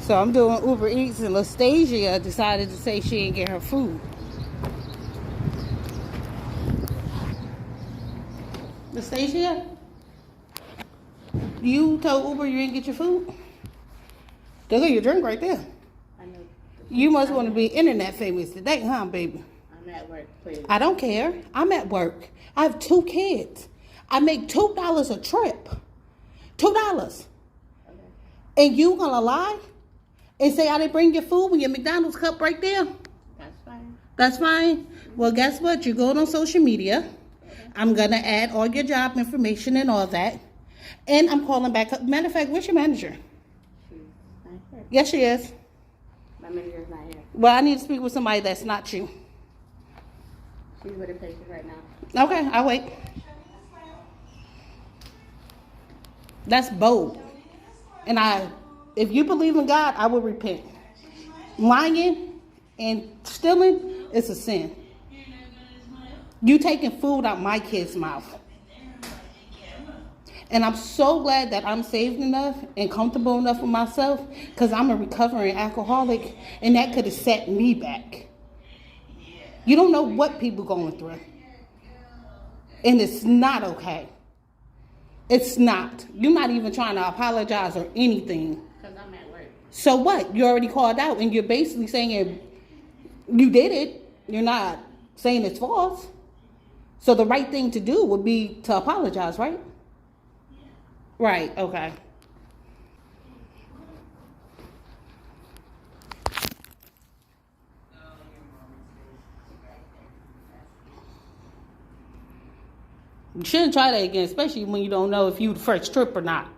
So I'm doing Uber Eats, and Lastasia decided to say she didn't get her food. Lastasia, you told Uber you didn't get your food? There go your drink right there. I know. You must want to be internet famous today, huh, baby? I'm at work, please. I don't care. I'm at work. I have 2 kids. I make $2 a trip. $2. Okay. And you gonna lie and say I didn't bring your food with your McDonald's cup right there? That's fine. That's fine. Well, guess what? You're going on social media. Okay. I'm gonna add all your job information and all that. And I'm calling back up. Matter of fact, where's your manager? She's not here. Yes, she is. My manager's not here. Well, I need to speak with somebody that's not you. She's with a patient right now. Okay, I'll wait. That's bold. And if you believe in God, I will repent. Lying and stealing is a sin. You taking food out my kid's mouth. And I'm so glad that I'm saved enough and comfortable enough with myself, because I'm a recovering alcoholic, and that could have set me back. You don't know what people going through. And it's not okay. It's not. You're not even trying to apologize or anything. Because I'm at work. So what? You already called out, and you're basically saying you did it. You're not saying it's false. So the right thing to do would be to apologize, right? Right, okay. You shouldn't try that again, especially when you don't know if you the first trip or not.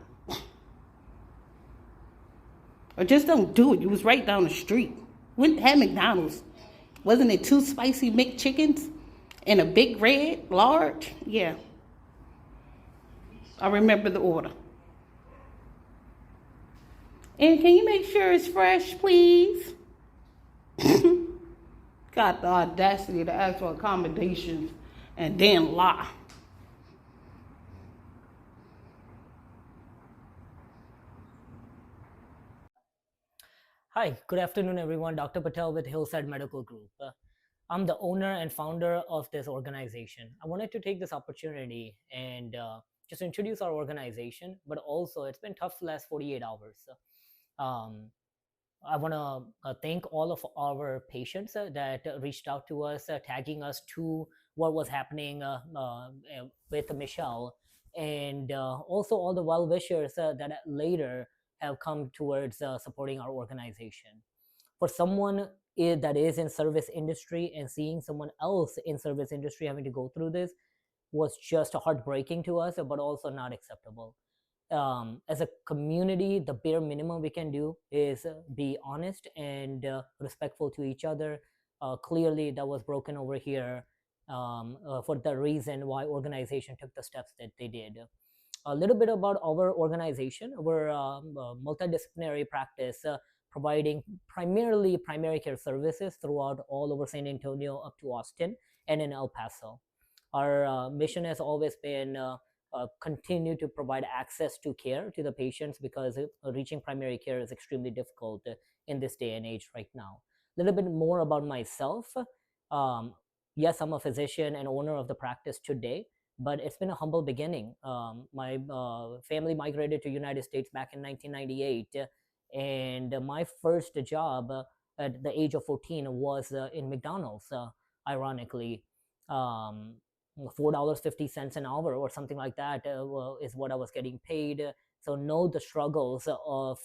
Or just don't do it. You was right down the street. Went had McDonald's. Wasn't it 2 spicy McChickens and a big red large? Yeah. I remember the order. And can you make sure it's fresh, please? Got the audacity to ask for accommodations and then lie. Hi, good afternoon, everyone. Dr. Patel with Hillside Medical Group. I'm the owner and founder of this organization. I wanted to take this opportunity and just introduce our organization, but also it's been tough the last 48 hours. Um, I want to thank all of our patients that reached out to us, tagging us to what was happening with Michelle, and also all the well wishers that later have come towards supporting our organization. For someone that is in service industry and seeing someone else in service industry having to go through this was just heartbreaking to us, but also not acceptable. As a community, the bare minimum we can do is be honest and respectful to each other. Clearly, that was broken over here for the reason why organization took the steps that they did. A little bit about our organization. We're a multidisciplinary practice providing primarily primary care services throughout all over San Antonio up to Austin and in El Paso. Our mission has always been continue to provide access to care to the patients, because reaching primary care is extremely difficult in this day and age right now. A little bit more about myself. Yes, I'm a physician and owner of the practice today, but it's been a humble beginning. My family migrated to United States back in 1998, and my first job at the age of 14 was in McDonald's, ironically. $4.50 an hour or something like that is what I was getting paid. So know the struggles of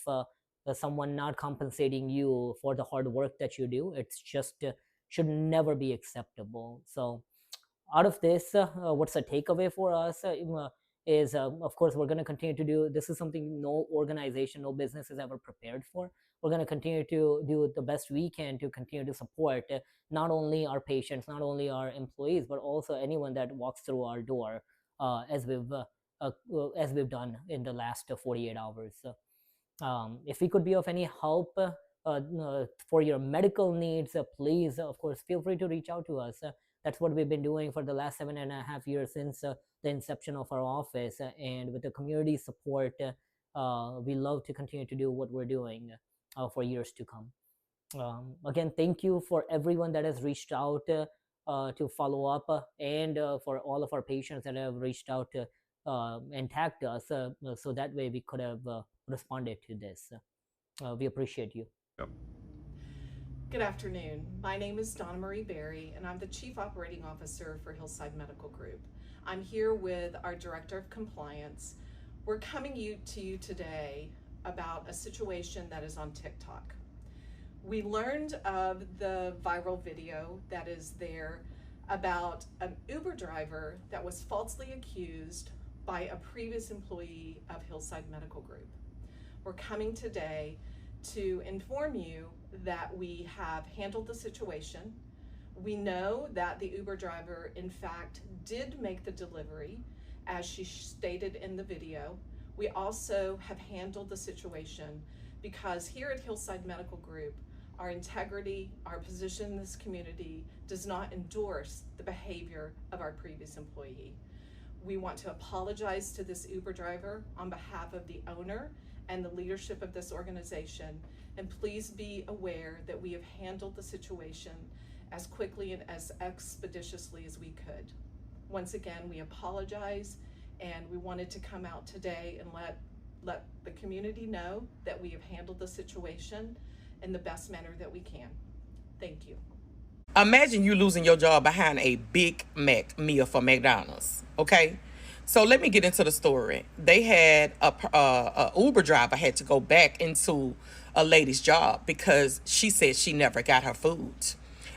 someone not compensating you for the hard work that you do. It's just should never be acceptable. So out of this, what's the takeaway for us is, of course, we're going to continue to do. This is something no organization, no business is ever prepared for. We're going to continue to do the best we can to continue to support not only our patients, not only our employees, but also anyone that walks through our door, as we've done in the last 48 hours. If we could be of any help for your medical needs, please, of course, feel free to reach out to us. That's what we've been doing for the last 7.5 years since the inception of our office. And with the community support, we love to continue to do what we're doing. for years to come. Again, thank you for everyone that has reached out to follow up, and for all of our patients that have reached out and tagged us, so that way we could have responded to this. We appreciate you. Yep. Good afternoon. My name is Donna Marie Berry, and I'm the Chief Operating Officer for Hillside Medical Group. I'm here with our Director of Compliance. We're coming to you today about a situation that is on TikTok. We learned of the viral video that is there about an Uber driver that was falsely accused by a previous employee of Hillside Medical Group. We're coming today to inform you that we have handled the situation. We know that the Uber driver, in fact, did make the delivery, as she stated in the video. We also have handled the situation because here at Hillside Medical Group, our integrity, our position in this community does not endorse the behavior of our previous employee. We want to apologize to this Uber driver on behalf of the owner and the leadership of this organization. And please be aware that we have handled the situation as quickly and as expeditiously as we could. Once again, we apologize, and we wanted to come out today and let the community know that we have handled the situation in the best manner that we can. Thank you. Imagine you losing your job behind a Big Mac meal for McDonald's, okay? So let me get into the story. They had a Uber driver had to go back into a lady's job because she said she never got her food.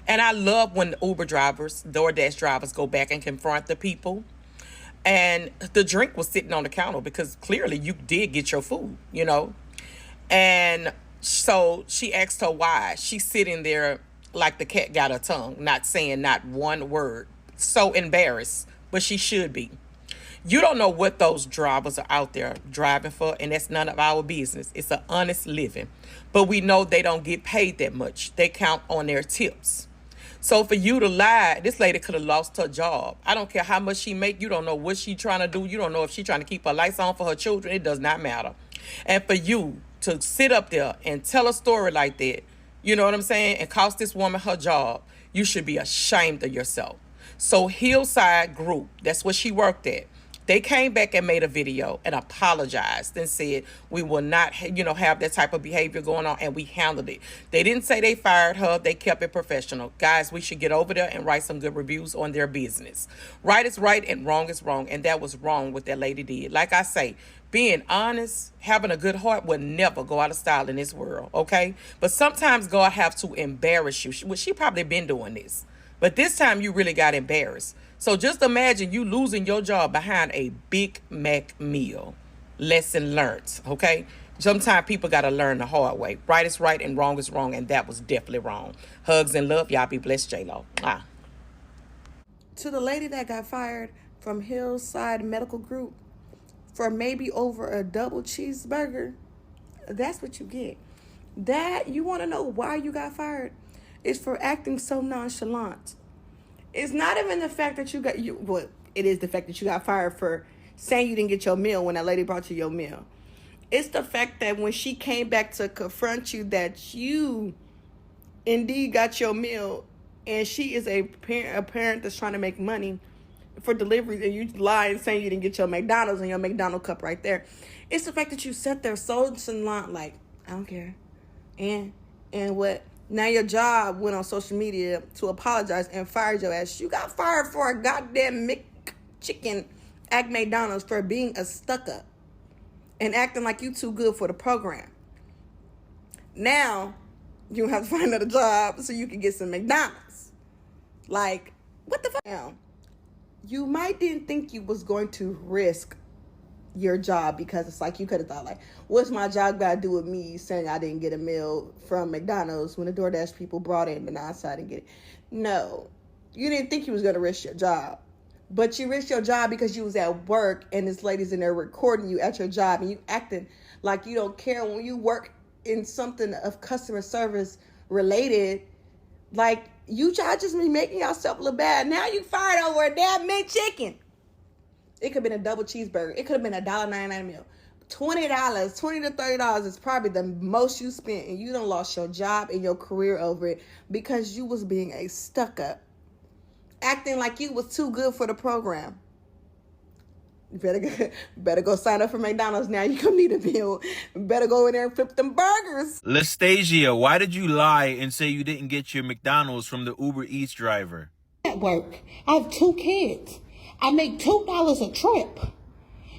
And I love when the Uber drivers, DoorDash drivers, go back and confront the people. And the drink was sitting on the counter because clearly you did get your food, you know? And so she asked her why. She's sitting there like the cat got her tongue, not saying not one word. So embarrassed, but she should be. You don't know what those drivers are out there driving for, and that's none of our business. It's an honest living. But we know they don't get paid that much. They count on their tips. So for you to lie, this lady could have lost her job. I don't care how much she make. You don't know what she trying to do. You don't know if she trying to keep her lights on for her children. It does not matter. And for you to sit up there and tell a story like that, you know what I'm saying, and cost this woman her job, you should be ashamed of yourself. So Hillside Group, that's what she worked at. They came back and made a video and apologized and said, we will not, have that type of behavior going on, and we handled it. They didn't say they fired her. They kept it professional. Guys, we should get over there and write some good reviews on their business. Right is right and wrong is wrong, and that was wrong what that lady did. Like I say, being honest, having a good heart will never go out of style in this world, okay? But sometimes God have to embarrass you. She probably been doing this, but this time you really got embarrassed. So just imagine you losing your job behind a Big Mac meal. Lesson learned, okay? Sometimes people got to learn the hard way. Right is right and wrong is wrong, and that was definitely wrong. Hugs and love. Y'all be blessed, J-Lo. To the lady that got fired from Hillside Medical Group for maybe over a double cheeseburger, that's what you get. That, you want to know why you got fired? It's for acting so nonchalant. It's not even the fact that it is the fact that you got fired for saying you didn't get your meal when that lady brought you your meal. It's the fact that when she came back to confront you that you indeed got your meal, and she is a parent that's trying to make money for deliveries, and you lied saying you didn't get your McDonald's and your McDonald's cup right there. It's the fact that you sat there so nonchalant, like, I don't care. And what? Now your job went on social media to apologize and fired your ass. You got fired for a goddamn McChicken at McDonald's for being a stuck-up and acting like you too good for the program. Now you have to find another job so you can get some McDonald's. Like, what the fuck? Now, you might didn't think you was going to risk your job because it's like you could have thought, like, what's my job got to do with me saying I didn't get a meal from McDonald's when the DoorDash people brought in, but now I didn't get it. No, you didn't think you was going to risk your job, but you risked your job because you was at work and this lady's in there recording you at your job and you acting like you don't care when you work in something of customer service related. Like, you just be making yourself look bad. Now you fired over a damn McChicken. It could have been a double cheeseburger. It could have been $1.99 meal. $20, $20 to $30 is probably the most you spent, and you done lost your job and your career over it because you was being a stuck-up, acting like you was too good for the program. You better go sign up for McDonald's now. You gonna need a meal. Better go in there and flip them burgers. Lastasia, why did you lie and say you didn't get your McDonald's from the Uber Eats driver? At work, I have 2 kids. I make $2 a trip.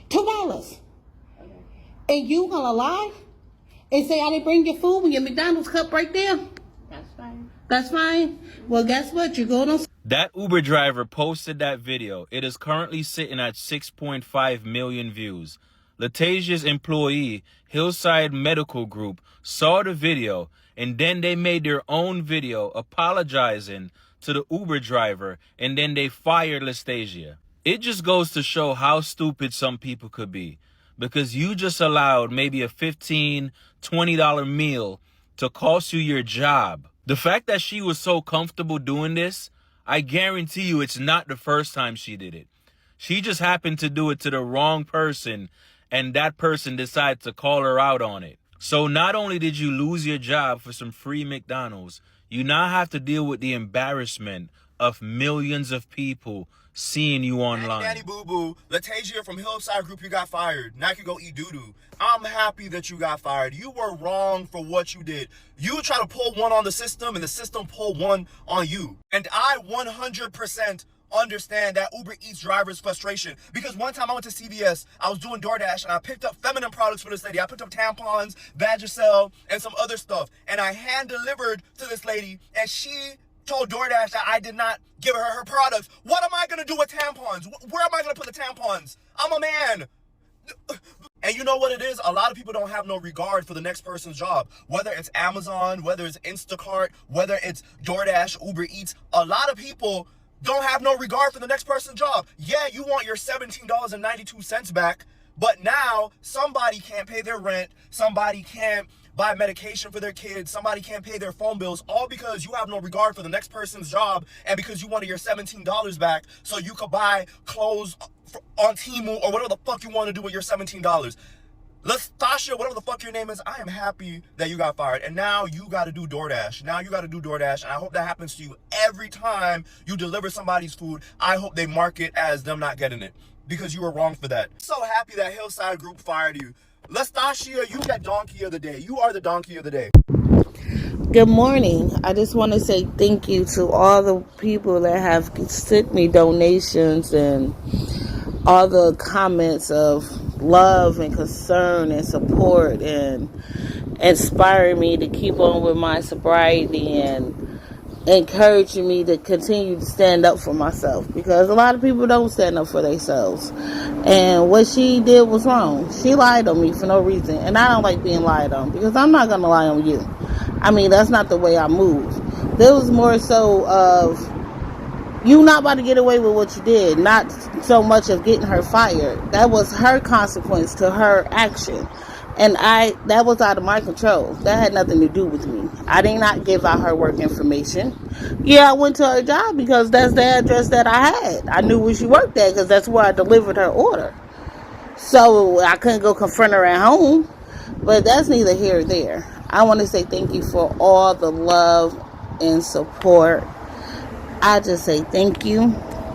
$2. And you gonna lie and say I didn't bring your food when your McDonald's cup right there? That's fine. That's fine. Well, guess what? You're going to... That Uber driver posted that video. It is currently sitting at 6.5 million views. Latasia's employee, Hillside Medical Group, saw the video, and then they made their own video apologizing to the Uber driver, and then they fired Lastasia. It just goes to show how stupid some people could be, because you just allowed maybe a $15, $20 meal to cost you your job. The fact that she was so comfortable doing this, I guarantee you it's not the first time she did it. She just happened to do it to the wrong person, and that person decided to call her out on it. So not only did you lose your job for some free McDonald's, you now have to deal with the embarrassment of millions of people seeing you online. Daddy Boo Boo, Latasia from Hillside Group, you got fired. Now you can go eat doo-doo. I'm happy that you got fired. You were wrong for what you did. You try to pull one on the system, and the system pulled one on you. And I 100% understand that Uber Eats driver's frustration, because one time I went to CVS, I was doing DoorDash, and I picked up feminine products for this lady. I picked up tampons, Vagisil, and some other stuff, and I hand delivered to this lady, and she told DoorDash that I did not give her her products. What am I gonna do with tampons? Where am I gonna put the tampons? I'm a man. And you know what it is? A lot of people don't have no regard for the next person's job. Whether it's Amazon, whether it's Instacart, whether it's DoorDash, Uber Eats, a lot of people don't have no regard for the next person's job. Yeah, you want your $17.92 back, but now somebody can't pay their rent, somebody can't buy medication for their kids, somebody can't pay their phone bills, all because you have no regard for the next person's job, and because you wanted your $17 back so you could buy clothes on Temu or whatever the fuck you want to do with your $17. Lastasia, whatever the fuck your name is, I am happy that you got fired, and now you got to do DoorDash. Now you got to do DoorDash, and I hope that happens to you every time you deliver somebody's food. I hope they mark it as them not getting it, because you were wrong for that. So happy that Hillside Group fired you. Lastasia, you that donkey of the day. You are the donkey of the day. Good morning. I just want to say thank you to all the people that have sent me donations and all the comments of love and concern and support and inspiring me to keep on with my sobriety and encouraging me to continue to stand up for myself, because a lot of people don't stand up for themselves. And what she did was wrong. She lied on me for no reason, and I don't like being lied on, because I'm not gonna lie on you. I mean, that's not the way I move. There was more so of you not about to get away with what you did, not so much of getting her fired. That was her consequence to her action. And that was out of my control. That had nothing to do with me. I did not give out her work information. Yeah, I went to her job because that's the address that I had. I knew where she worked at because that's where I delivered her order. So I couldn't go confront her at home. But that's neither here or there. I want to say thank you for all the love and support. I just say thank you.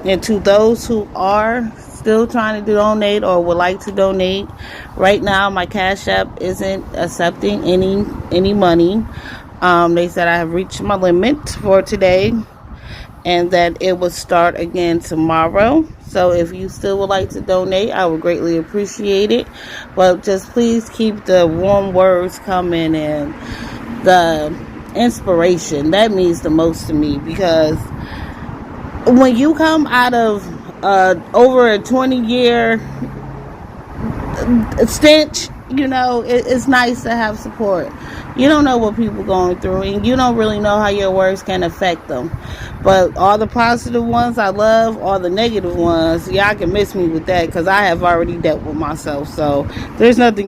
And to those who are still trying to donate or would like to donate, right now my Cash App isn't accepting any money. They said I have reached my limit for today and that it will start again tomorrow. So if you still would like to donate, I would greatly appreciate it. But just please keep the warm words coming and the inspiration. That means the most to me, because when you come out of over a 20-year stench, it's nice to have support. You don't know what people are going through, and you don't really know how your words can affect them. But all the positive ones I love, all the negative ones, y'all can miss me with that, because I have already dealt with myself. So there's nothing